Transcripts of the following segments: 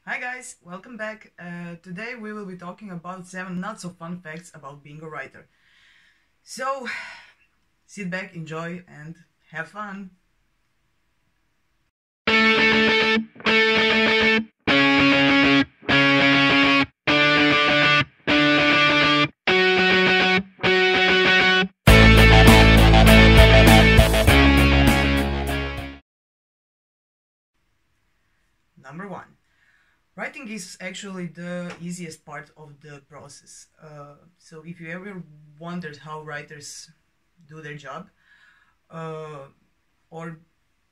Hi guys, welcome back. Today we will be talking about 7 not so fun facts about being a writer. So, sit back, enjoy, and have fun. Number 1. Writing is actually the easiest part of the process. So if you ever wondered how writers do their job, uh, or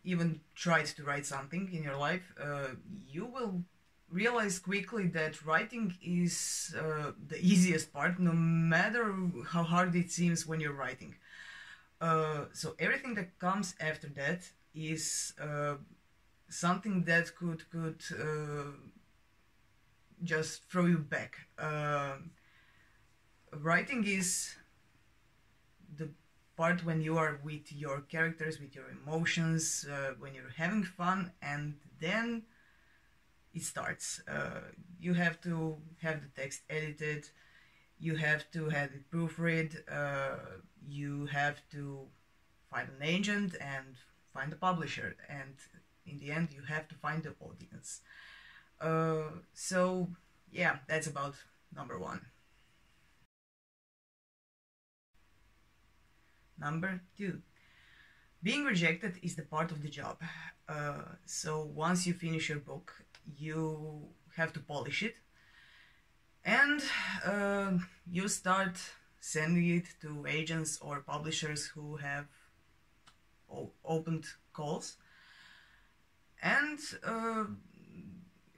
even tried to write something in your life, you will realize quickly that writing is the easiest part, no matter how hard it seems when you're writing. So everything that comes after that is something that could just throw you back. Writing is the part when you are with your characters, with your emotions, when you're having fun, and then it starts. You have to have the text edited, you have to have it proofread, you have to find an agent and find a publisher, and in the end you have to find the audience. So yeah, that's about number 1. Number 2. Being rejected is the part of the job. So once you finish your book, you have to polish it, and you start sending it to agents or publishers who have opened calls. And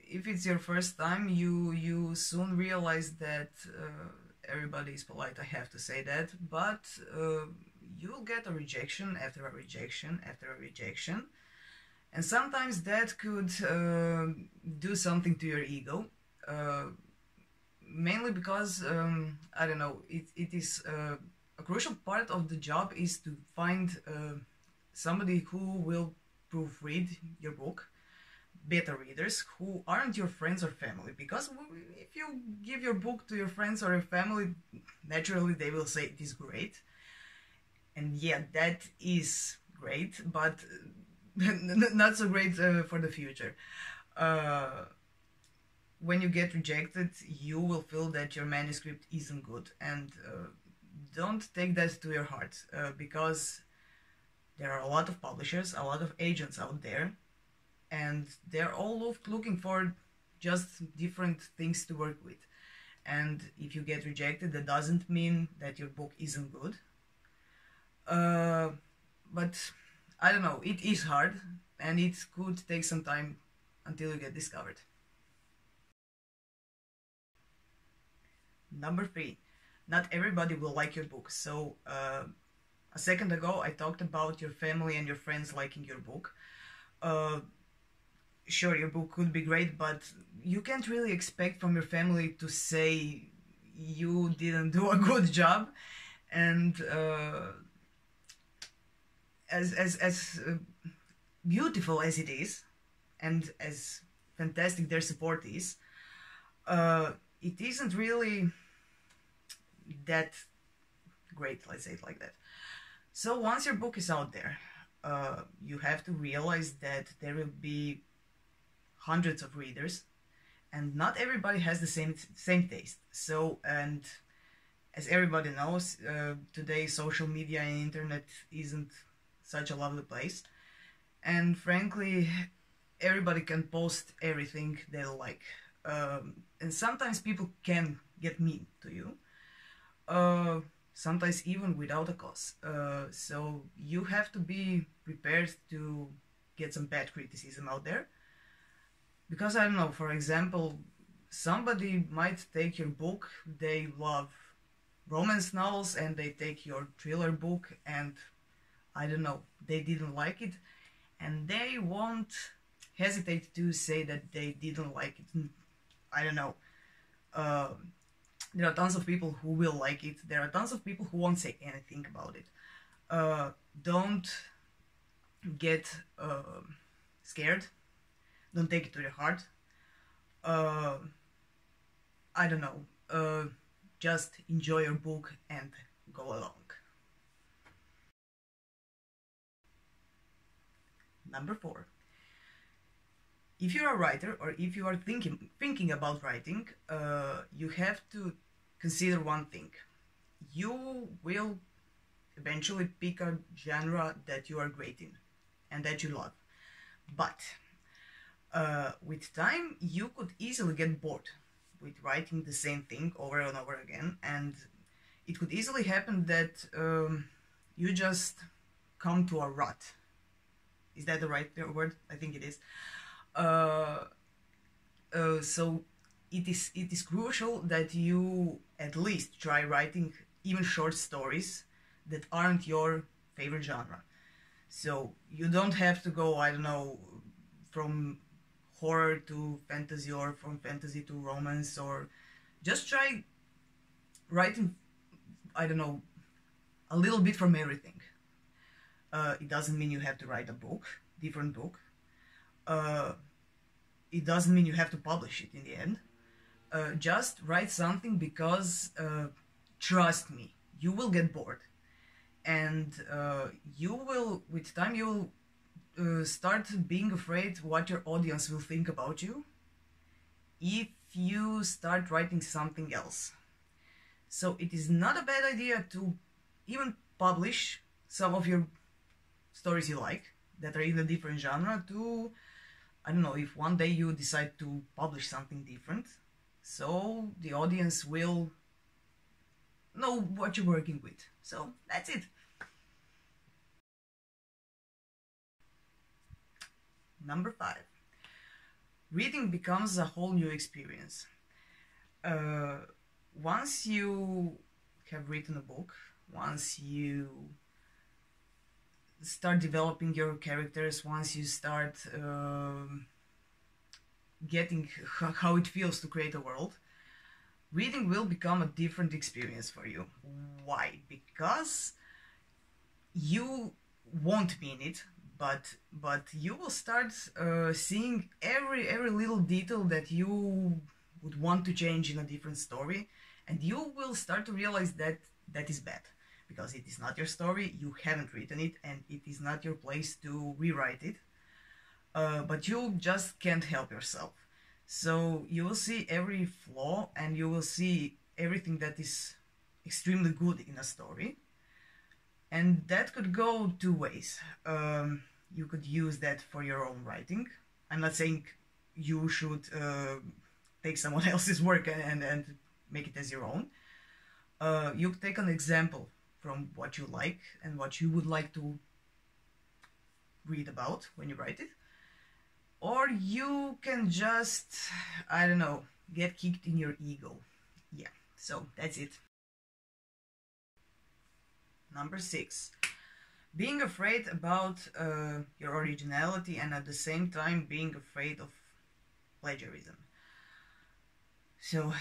if it's your first time, you soon realize that everybody is polite, I have to say that, but you'll get a rejection after a rejection after a rejection, and sometimes that could do something to your ego, mainly because I don't know, it is a crucial part of the job is to find somebody who will proofread your book, beta readers who aren't your friends or family, because if you give your book to your friends or your family, naturally they will say it is great, and yeah, that is great, but not so great for the future. When you get rejected, you will feel that your manuscript isn't good, and don't take that to your heart, because there are a lot of publishers, a lot of agents out there, and they're all looking for just different things to work with. And if you get rejected, that doesn't mean that your book isn't good. But I don't know, it is hard, and it could take some time until you get discovered. Number 3, not everybody will like your book. So a second ago I talked about your family and your friends liking your book. Sure, your book could be great, but you can't really expect from your family to say you didn't do a good job. And as beautiful as it is, and as fantastic their support is, it isn't really that great, let's say it like that. So once your book is out there, you have to realize that there will be hundreds of readers, and not everybody has the same taste. So, and as everybody knows, today social media and internet isn't such a lovely place, and frankly, everybody can post everything they like, and sometimes people can get mean to you, sometimes even without a cause. So you have to be prepared to get some bad criticism out there. Because I don't know, for example, somebody might take your book, they love romance novels, and they take your thriller book, and I don't know, they didn't like it, and they won't hesitate to say that they didn't like it. I don't know. There are tons of people who will like it. There are tons of people who won't say anything about it. Don't get scared. Don't take it to your heart. uh, I don't know, just enjoy your book and go along. Number 4. If you're a writer, or if you are thinking about writing, you have to consider one thing. You will eventually pick a genre that you are great in and that you love. But with time, you could easily get bored with writing the same thing over and over again, and it could easily happen that you just come to a rut. Is that the right word? I think it is. So it is crucial that you at least try writing even short stories that aren't your favorite genre. So you don't have to go, I don't know, from horror to fantasy or from fantasy to romance, or just try writing, I don't know, a little bit from everything. It doesn't mean you have to write a book, different book. It doesn't mean you have to publish it in the end. Just write something, because trust me, you will get bored, and you will, with time, you will start being afraid what your audience will think about you if you start writing something else. So it is not a bad idea to even publish some of your stories you like that are in a different genre, to, I don't know, if one day you decide to publish something different, so the audience will know what you're working with. So that's it. Number 5. Reading becomes a whole new experience. Once you have written a book, once you start developing your characters, once you start getting how it feels to create a world, reading will become a different experience for you. Why? Because you won't be in it, but you will start seeing every little detail that you would want to change in a different story, and you will start to realize that that is bad, because it is not your story, you haven't written it, and it is not your place to rewrite it. But you just can't help yourself. So you will see every flaw, and you will see everything that is extremely good in a story. And that could go two ways. You could use that for your own writing. I'm not saying you should take someone else's work and make it as your own. You could take an example from what you like and what you would like to read about when you write it. Or you can just, I don't know, get kicked in your ego. Yeah, so that's it. Number 6. Being afraid about your originality, and at the same time being afraid of plagiarism. So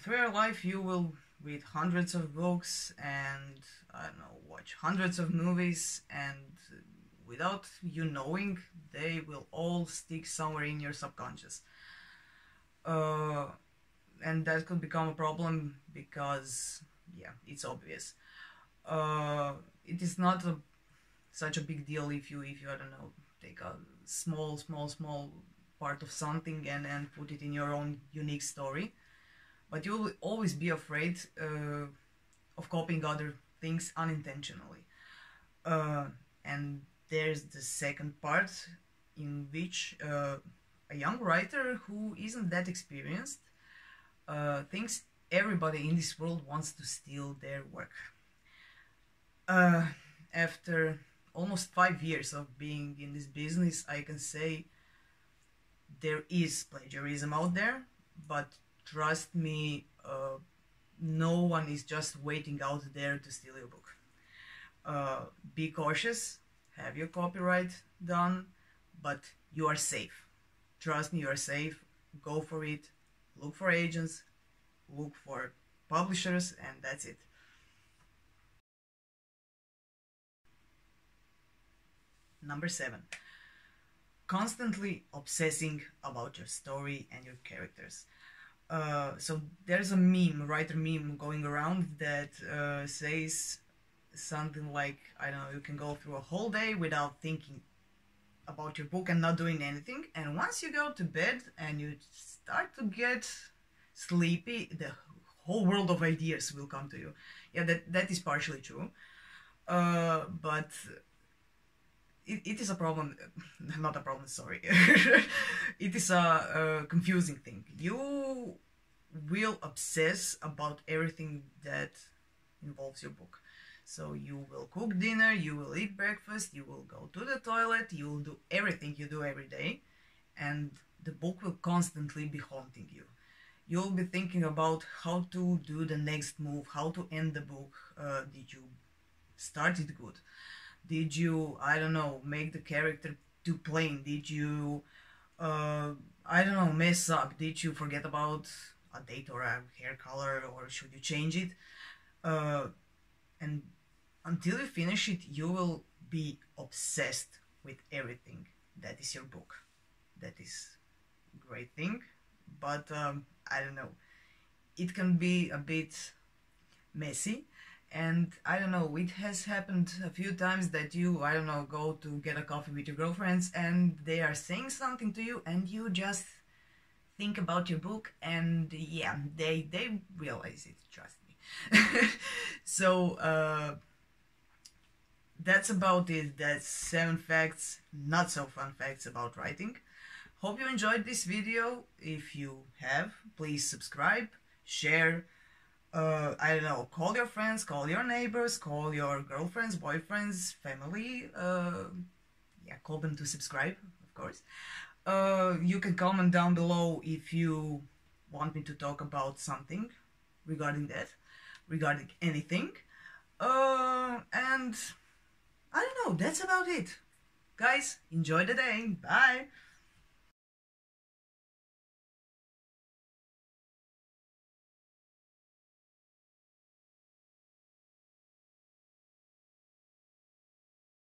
through your life you will read hundreds of books and, I don't know, watch hundreds of movies, and without you knowing, they will all stick somewhere in your subconscious. And that could become a problem because, yeah, it's obvious. It is not such a big deal if you, I don't know, take a small part of something and put it in your own unique story. But you will always be afraid of copying other things unintentionally. And there's the second part, in which a young writer who isn't that experienced thinks everybody in this world wants to steal their work. After almost 5 years of being in this business, I can say there is plagiarism out there, but trust me, no one is just waiting out there to steal your book. Be cautious, have your copyright done, but you are safe. Trust me, you are safe. Go for it. Look for agents, look for publishers, and that's it. Number 7. constantly obsessing about your story and your characters. So there's a meme, writer meme going around that says something like, I don't know, you can go through a whole day without thinking about your book and not doing anything, and once you go to bed and you start to get sleepy, the whole world of ideas will come to you. Yeah, that is partially true, but it is a problem. Not a problem, sorry. It is a confusing thing. You will obsess about everything that involves your book. So you will cook dinner, you will eat breakfast, you will go to the toilet, you will do everything you do every day, and the book will constantly be haunting you. You'll be thinking about how to do the next move, how to end the book. Did you start it good? Did you, I don't know, make the character too plain? Did you, I don't know, mess up? Did you forget about a date or a hair color, or should you change it? And until you finish it, you will be obsessed with everything that is your book. That is a great thing, but I don't know. It can be a bit messy, and I don't know, it has happened a few times that you, I don't know, go to get a coffee with your girlfriends and they are saying something to you and you just think about your book, and yeah, they realize it, trust me. So that's about it. That's 7 facts, not so fun facts about writing. Hope you enjoyed this video. If you have, please subscribe, share, I don't know, call your friends, call your neighbors, call your girlfriends, boyfriends, family, yeah, call them to subscribe, of course. You can comment down below if you want me to talk about something regarding that, regarding anything. And I don't know, that's about it. Guys, enjoy the day. Bye.